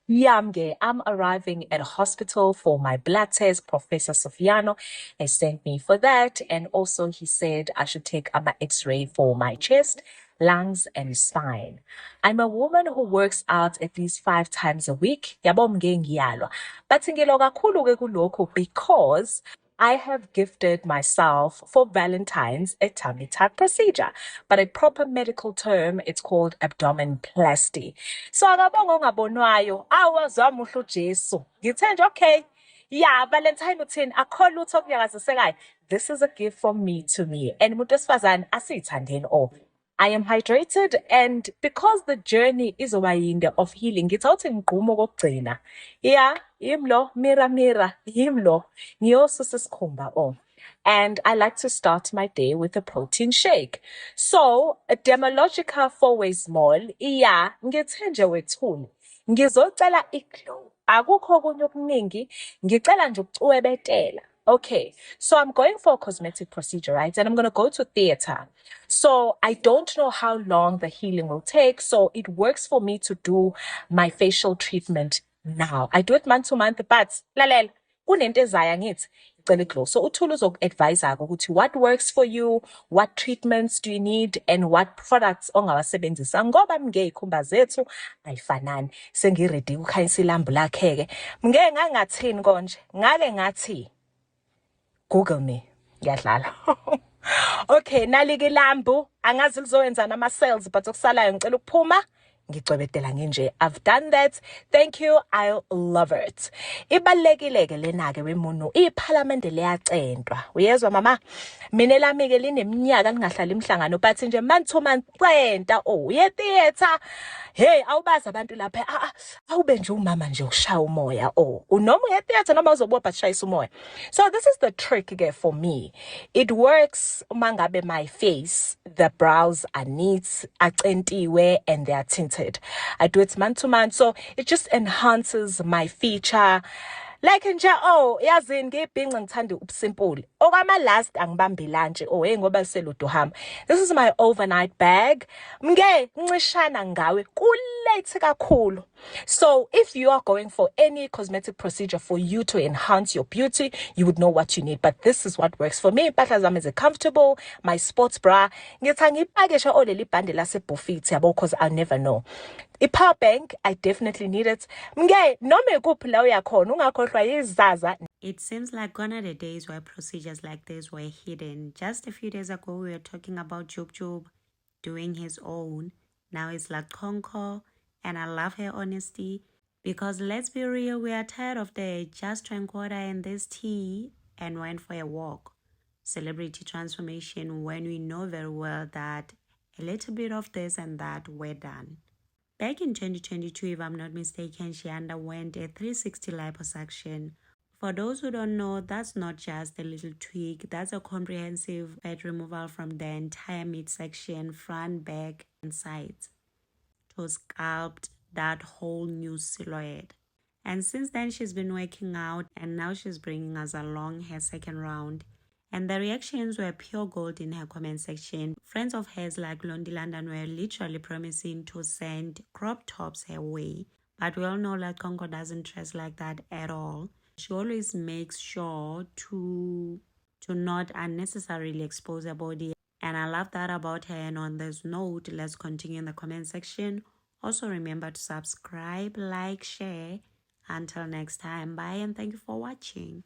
Yamge, I'm arriving at hospital for my blood test. Professor Sofiano has sent me for that. And also he said I should take a x-ray for my chest, lungs, and spine. I'm a woman who works out at least 5 times a week. Yabo mnge ngiyalwa. But ngilo kakhulu-ke kulokhu because I have gifted myself for Valentine's a tummy tuck procedure, but a proper medical term, it's called abdominoplasty. So akabonga ongabonwayo, awazami uhlu Jesu. Ngithe nje okay. Yeah, Valentine uthini akho lutho okunyakazisekayo. This is a gift from me to me. And umuntu wesifazane asiyithandeni all. I am hydrated, and because the journey is yinde of healing, ngithawuthi ngigqumo kokugcina. Yeah, yimlo, mira, yimlo. Ngiyosusa isikhumba all. And I like to start my day with a protein shake. So, Dermalogica 4-way small, yeah, ngithe nje wethuli. Ngizocela iglow. Akukho okunye okuningi, ngicela nje ukucwebetela. Okay, so I'm going for a cosmetic procedure, right? And I'm going to go to theater. So I don't know how long the healing will take. So it works for me to do my facial treatment now. I do it month to month, but lalela, kunento ezayo angithi cela iglow. So uThula uzoku-advise-ke ukuthi what works for you, what treatments do you need, and what products ongawasebenzisa. Ngoba mngey'khumba zethu ayifanani. Sengiready ukukhanyisa ilambu lakhe-ke. Mngeke ngangathini konje? Ngake ngathi Google me. Ngiyadlala. Okay, nalike ilambu angazi lizowenza nama-cells but okusalayo ngicela ukuphuma ngicwebetela nginje. I've done that. Thank you. I'll love it. Ibalekile-ke lena-ke wemunu iphalamende liyacentwa. Uyezwa mama? Mina elami-ke lineminyaka lingahlali imhlangano but nje month to month centa. Oh, uye theater. Hey, awubazi abantu lapha. Awube nje umama nje ushaya umoya. Oh, unoma uye theater noma uzobopha shayisa umoya. So this is the trick again for me. It works mangabe my face, the brows are neat, acentiwe, and they are tinted. I do it month to month, so it just enhances my feature. Like nje yazini ngibhinqa ngithanda ubusimple. Okwama last angibambi lunch ngoba liseludo hamba. This is my overnight bag. Mnge ncishana ngawe kulate kakhulu. So if you are going for any cosmetic procedure for you to enhance your beauty, you would know what you need. But this is what works for me. Impahla zami is comfortable, my sports bra. Ngithi ngipakesha leli bhande laseBuffet yabo because I never know. I-power bank, I definitely need it. Mnge noma ikuphi la uyakhona ungakhohlwa yizaza. It seems like gone are the days where procedures like this were hidden. Just a few days ago, we were talking about Job doing his own. Now it's like Conco, and I love her honesty because let's be real, we are tired of the just drank water and this tea and went for a walk. Celebrity transformation when we know very well that a little bit of this and that we're done. Back in 2022, if I'm not mistaken, she underwent a 360 liposuction. For those who don't know, that's not just a little tweak, that's a comprehensive fat removal from the entire midsection, front, back, and sides to sculpt that whole new silhouette. And since then, she's been working out, and now she's bringing us along her second round. And the reactions were pure gold in her comment section. Friends of hers like Londi London were literally promising to send crop tops her way. But we all know that Conco doesn't dress like that at all. She always makes sure to not unnecessarily expose her body. And I love that about her. And on this note, let's continue in the comment section. Also remember to subscribe, like, share. Until next time, bye and thank you for watching.